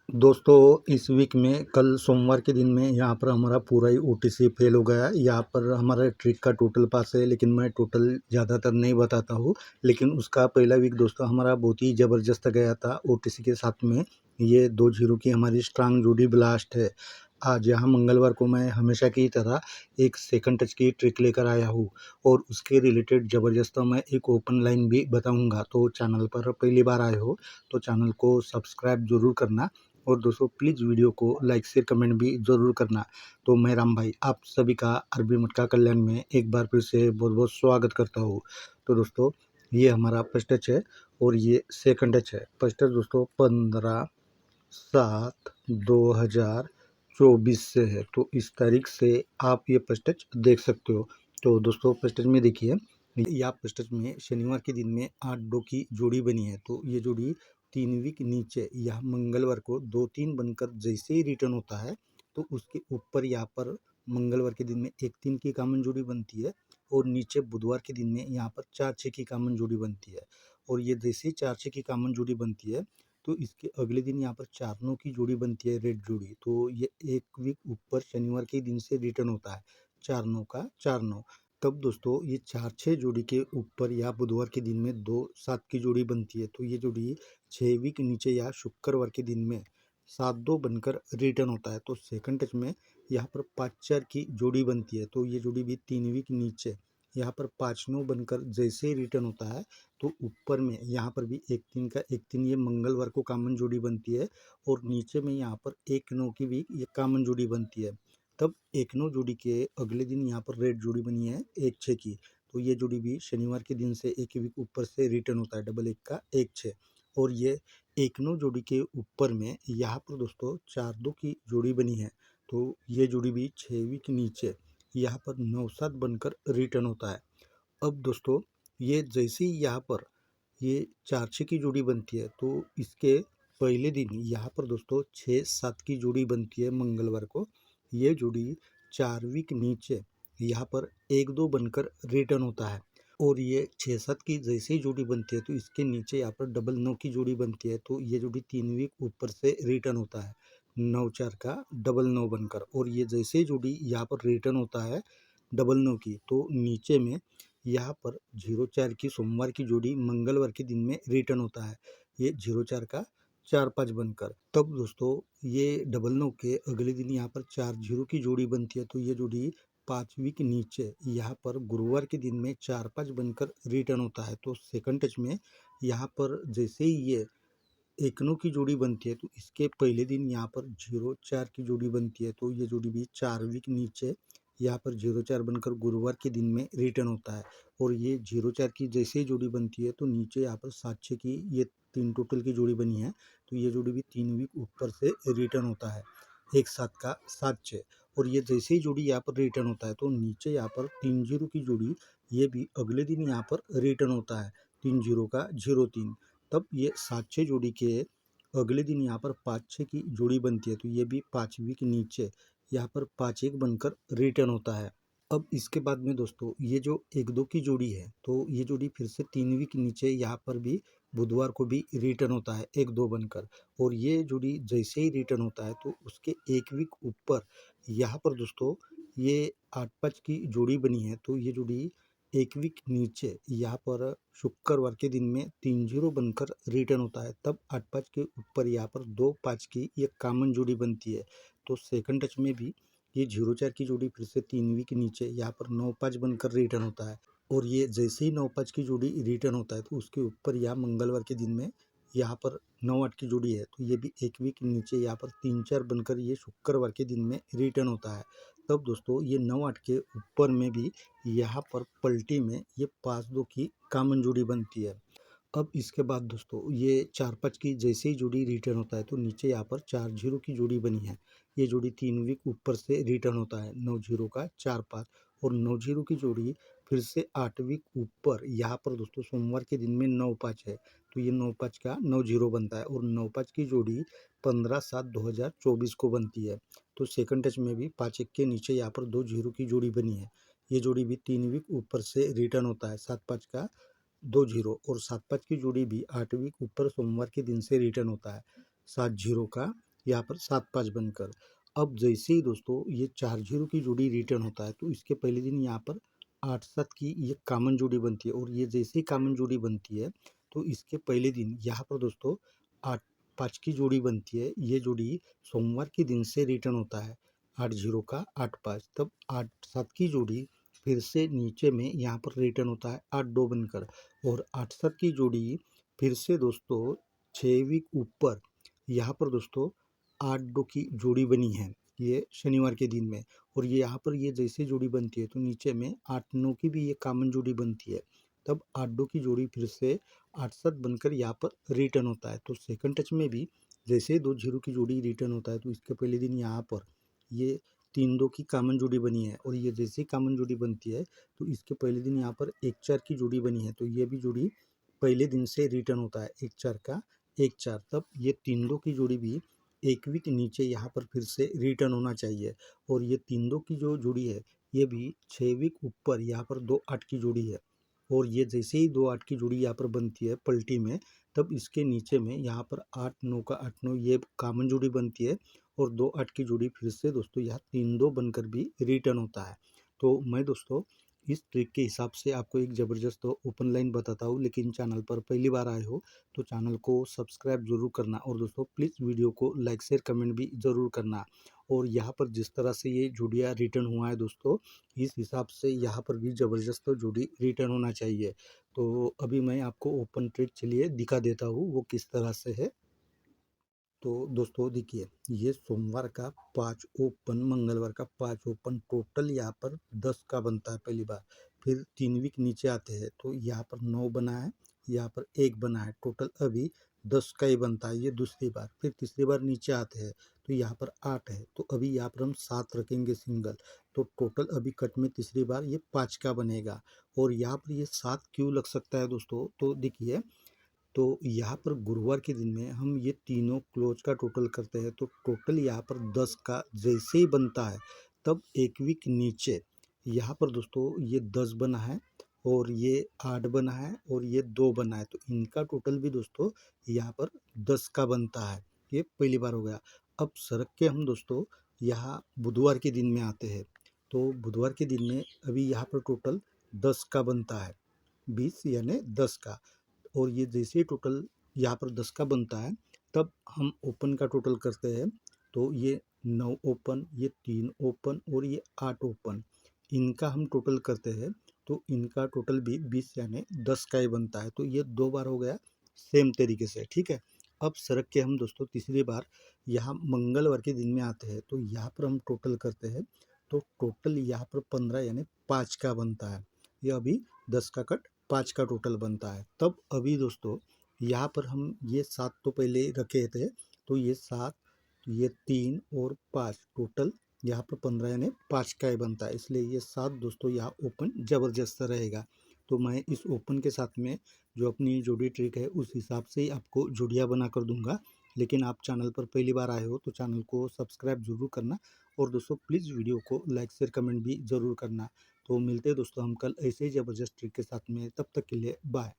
दोस्तों इस वीक में कल सोमवार के दिन में यहाँ पर हमारा पूरा ही ओटीसी फेल हो गया। यहाँ पर हमारा ट्रिक का टोटल पास है, लेकिन मैं टोटल ज़्यादातर नहीं बताता हूँ। लेकिन उसका पहला वीक दोस्तों हमारा बहुत ही ज़बरदस्त गया था ओटीसी के साथ में। ये 2-0 की हमारी स्ट्रांग जोड़ी ब्लास्ट है। आज यहाँ मंगलवार को मैं हमेशा की तरह एक सेकंड टच की ट्रिक लेकर आया हूँ और उसके रिलेटेड ज़बरदस्त मैं एक ओपन लाइन भी बताऊँगा। तो चैनल पर पहली बार आए हो तो चैनल को सब्सक्राइब ज़रूर करना और दोस्तों प्लीज़ वीडियो को लाइक शेयर कमेंट भी ज़रूर करना। तो मैं राम भाई आप सभी का अरबी मटका कल्याण में एक बार फिर से बहुत बहुत स्वागत करता हूँ। तो दोस्तों ये हमारा फर्स्ट टच है और ये सेकंड टच है। फर्स्ट टच दोस्तों 15/7/2024 से है, तो इस तारीख से आप ये फर्स्ट टच देख सकते हो। तो दोस्तों फर्स्ट टच में देखिए, या फर्स्ट टच में शनिवार के दिन में 8-2 की जोड़ी बनी है। तो ये जोड़ी 3 वीक नीचे यह मंगलवार को 2-3 बनकर जैसे ही रिटर्न होता है तो उसके ऊपर यहाँ पर मंगलवार के दिन में 1-3 की कॉमन जोड़ी बनती है और नीचे बुधवार के दिन में यहाँ पर 4-6 की कॉमन जोड़ी बनती है। और ये जैसे ही 4-6 की कॉमन जोड़ी बनती है तो इसके अगले दिन यहाँ पर 4-9 की जोड़ी बनती है, रेड जोड़ी। तो ये एक वीक ऊपर शनिवार के दिन से रिटर्न होता है 4-9 का 4-9। तब दोस्तों ये 4-6 जोड़ी के ऊपर या बुधवार के दिन में 2-7 की जोड़ी बनती है। तो ये जोड़ी 6 वीक नीचे या शुक्रवार के दिन में 7-2 बनकर रिटर्न होता है। तो सेकंड टच में यहाँ पर 5-4 की जोड़ी बनती है। तो ये जोड़ी भी 3 वीक नीचे यहाँ पर 5-9 बनकर जैसे ही रिटर्न होता है तो ऊपर में यहाँ पर भी 1-3 का 1-3 ये मंगलवार को कॉमन जोड़ी बनती है और नीचे में यहाँ पर 1-9 की भी ये कॉमन जोड़ी बनती है। तब 1-9 जोड़ी के अगले दिन यहाँ पर रेड जोड़ी बनी है 1-6 की। तो ये जोड़ी भी शनिवार के दिन से एक वीक ऊपर से रिटर्न होता है, डबल 1 का 1-6। और ये 1-9 जोड़ी के ऊपर में यहाँ पर दोस्तों 4-2 की जोड़ी बनी है। तो ये जोड़ी भी 6 वीक नीचे यहाँ पर 9-7 बनकर रिटर्न होता है। अब दोस्तों ये जैसे ही यहाँ पर ये 4-6 की जोड़ी बनती है तो इसके पहले दिन यहाँ पर दोस्तों 6-7 की जोड़ी बनती है मंगलवार को। ये जोड़ी 4 वीक नीचे यहाँ पर 1-2 बनकर रिटर्न होता है। और ये 6-7 की जैसे ही जोड़ी बनती है तो इसके नीचे यहाँ पर डबल 9 की जोड़ी बनती है। तो ये जोड़ी 3 वीक ऊपर से रिटर्न होता है 9-4 का डबल 9 बनकर। और ये जैसे ही जोड़ी यहाँ पर रिटर्न होता है डबल 9 की तो नीचे में यहाँ पर 0-4 की सोमवार की जोड़ी मंगलवार के दिन में रिटर्न होता है, ये 0-4 का 4-5 बनकर। तब दोस्तों ये डबल 9 के अगले दिन यहाँ पर 4-0 की जोड़ी बनती है। तो ये जोड़ी 5 वीक नीचे यहाँ पर गुरुवार के दिन में 4-5 बनकर रिटर्न होता है। तो सेकंड टच में यहाँ पर जैसे ही ये 1-9 की जोड़ी बनती है तो इसके पहले दिन यहाँ पर 0-4 की जोड़ी बनती है। तो ये जोड़ी भी 4 वीक नीचे यहाँ पर 0-4 बनकर गुरुवार के दिन में रिटर्न होता है। और ये 0-4 की जैसे ही जोड़ी बनती है तो नीचे यहाँ पर 7-6 की ये 3 टोटल की जोड़ी बनी है। तो ये जोड़ी भी 3 वीक ऊपर से रिटर्न होता है, 1-7 का 7-6। और ये जैसे ही जोड़ी यहाँ पर रिटर्न होता है तो नीचे यहाँ पर 3-0 की जोड़ी ये भी अगले दिन यहाँ पर रिटर्न होता है, 3-0 का 0-3। तब ये 7-6 जोड़ी के अगले दिन यहाँ पर 5-6 की जोड़ी बनती है। तो ये भी 5 वीक नीचे यहाँ पर 5-1 बनकर रिटर्न होता है। अब इसके बाद में दोस्तों ये जो 1-2 की जोड़ी है तो ये जोड़ी फिर से 3 वीक नीचे यहाँ पर भी बुधवार को भी रिटर्न होता है 1-2 बनकर। और ये जोड़ी जैसे ही रिटर्न होता है तो उसके 1 वीक ऊपर यहाँ पर दोस्तों ये 8-5 की जोड़ी बनी है। तो ये जोड़ी 1 वीक नीचे यहाँ पर शुक्रवार के दिन में 3-0 बनकर रिटर्न होता है। तब 8-5 के ऊपर यहाँ पर 2-5 की ये कॉमन जोड़ी बनती है। तो सेकंड टच में भी ये 0-4 की जोड़ी फिर से 3 वीक नीचे यहाँ पर 9-5 बनकर रिटर्न होता है। और ये जैसे ही 9-5 की जोड़ी रिटर्न होता है तो उसके ऊपर यहाँ मंगलवार के दिन में यहाँ पर 9-8 की जोड़ी है। तो ये भी 1 वीक नीचे यहाँ पर 3-4 बनकर ये शुक्रवार के दिन में रिटर्न होता है। तब दोस्तों ये 9-8 के ऊपर में भी यहाँ पर पलटी में ये 5-2 की कॉमन जोड़ी बनती है। अब इसके बाद दोस्तों ये 4-5 की जैसे ही जोड़ी रिटर्न होता है तो नीचे यहाँ पर 4-0 की जोड़ी बनी है। ये जोड़ी 3 वीक ऊपर से रिटर्न होता है 9-0 का 4-5। और 9-0 की जोड़ी फिर से 8 वीक ऊपर यहाँ पर दोस्तों सोमवार के दिन में 9-5 है। तो ये 9-5 का 9-0 बनता है और 9-5 की जोड़ी 15/7/2024 को बनती है। तो सेकंड टच में भी 5-1 के नीचे यहाँ पर 2-0 की जोड़ी बनी है। ये जोड़ी भी 3 वीक ऊपर से रिटर्न होता है 7-5 का 2-0। और 7-5 की जोड़ी भी 8 वीक ऊपर सोमवार के दिन से रिटर्न होता है 7-0 का यहाँ पर 7-5 बनकर। अब जैसे ही दोस्तों ये 4 जीरो की जोड़ी रिटर्न होता है तो इसके पहले दिन यहाँ पर 8-7 की ये कॉमन जोड़ी बनती है, और ये जैसे ही कॉमन जोड़ी बनती है तो इसके पहले दिन यहाँ पर दोस्तों 8-5 की जोड़ी बनती है। ये जोड़ी सोमवार के दिन से रिटर्न होता है, 8 जीरो का 8-5, तब 8-7 की जोड़ी फिर से नीचे में यहाँ पर रिटर्न होता है 8-2 बनकर, और 8-7 की जोड़ी फिर से दोस्तों 6 वीक ऊपर यहाँ पर दोस्तों 8-2 की जोड़ी बनी है ये शनिवार के दिन में। और ये यहाँ पर ये जैसे जोड़ी बनती है तो नीचे में 8-9 की भी ये कॉमन जोड़ी बनती है, तब 8-2 की जोड़ी फिर से 8-7 बनकर यहाँ पर रिटर्न होता है। तो सेकंड टच में भी जैसे 2 जीरो की जोड़ी रिटर्न होता है तो इसके पहले दिन यहाँ पर ये 3-2 की कॉमन जोड़ी बनी है, और ये जैसे ही कॉमन जोड़ी बनती है तो इसके पहले दिन यहाँ पर 1-4 की जोड़ी बनी है, तो ये भी जोड़ी पहले दिन से रिटर्न होता है 1-4 का 1-4, तब ये 3-2 की जोड़ी भी एक वीक नीचे यहाँ पर फिर से रिटर्न होना चाहिए। और ये 3-2 की जो जोड़ी है ये भी 6 वीक ऊपर यहाँ पर 2-8 की जोड़ी है, और ये जैसे ही 2-8 की जोड़ी यहाँ पर बनती है पलटी में, तब इसके नीचे में यहाँ पर 8-9 का 8-9 ये कॉमन जोड़ी बनती है, और 2-8 की जोड़ी फिर से दोस्तों यहाँ 3-2 बनकर भी रिटर्न होता है। तो मैं दोस्तों इस ट्रिक के हिसाब से आपको एक ज़बरदस्त ओपन लाइन बताता हूँ, लेकिन चैनल पर पहली बार आए हो तो चैनल को सब्सक्राइब ज़रूर करना, और दोस्तों प्लीज़ वीडियो को लाइक शेयर कमेंट भी ज़रूर करना। और यहाँ पर जिस तरह से ये जोड़ियाँ रिटर्न हुआ है दोस्तों, इस हिसाब से यहाँ पर भी ज़बरदस्त जोड़ी रिटर्न होना चाहिए। तो अभी मैं आपको ओपन ट्रिक चलिए दिखा देता हूँ वो किस तरह से है। तो दोस्तों देखिए, ये सोमवार का 5 ओपन, मंगलवार का 5 ओपन, टोटल यहाँ पर 10 का बनता है पहली बार। फिर 3 वीक नीचे आते हैं तो यहाँ पर 9 बना है, यहाँ पर 1 बना है, टोटल अभी 10 का ही बनता है ये दूसरी बार। फिर तीसरी बार नीचे आते हैं तो यहाँ पर 8 है, तो अभी यहाँ पर हम 7 रखेंगे सिंगल, तो टोटल अभी कट में तीसरी बार ये 5 का बनेगा। और यहाँ पर ये 7 क्यों लग सकता है दोस्तों, तो देखिए, तो यहाँ पर गुरुवार के दिन में हम ये तीनों क्लोज का टोटल करते हैं तो टोटल यहाँ पर 10 का जैसे ही बनता है तब एक वीक नीचे यहाँ पर दोस्तों ये 10 बना है, और ये 8 बना है, और ये 2 बना है, तो इनका टोटल भी दोस्तों यहाँ पर 10 का बनता है। ये पहली बार हो गया। अब सरक के हम दोस्तों यहाँ बुधवार के दिन में आते हैं, तो बुधवार के दिन में अभी यहाँ पर टोटल 10 का बनता है, 20 यानी 10 का। और ये जैसे ही टोटल यहाँ पर 10 का बनता है तब हम ओपन का टोटल करते हैं, तो ये 9 ओपन, ये 3 ओपन, और ये 8 ओपन, इनका हम टोटल करते हैं तो इनका टोटल भी 20 यानी 10 का ही बनता है। तो ये 2 बार हो गया सेम तरीके से, ठीक है। अब सरक के हम दोस्तों तीसरी बार यहाँ मंगलवार के दिन में आते हैं तो यहाँ पर हम टोटल करते हैं, तो टोटल यहाँ पर 15 यानी 5 का बनता है। ये अभी 10 का कट 5 का टोटल बनता है। तब अभी दोस्तों यहाँ पर हम ये 7 तो पहले रखे थे, तो ये 7, ये 3 और 5, टोटल यहाँ पर 15 यानी 5 का ही बनता है, इसलिए ये 7 दोस्तों यहाँ ओपन ज़बरदस्त रहेगा। तो मैं इस ओपन के साथ में जो अपनी जोड़ी ट्रिक है उस हिसाब से ही आपको जोड़ियाँ बना कर दूंगा। लेकिन आप चैनल पर पहली बार आए हो तो चैनल को सब्सक्राइब ज़रूर करना, और दोस्तों प्लीज़ वीडियो को लाइक शेयर कमेंट भी ज़रूर करना। तो मिलते हैं दोस्तों हम कल ऐसे ही ज़बरदस्त ट्रिक के साथ में, तब तक के लिए बाय।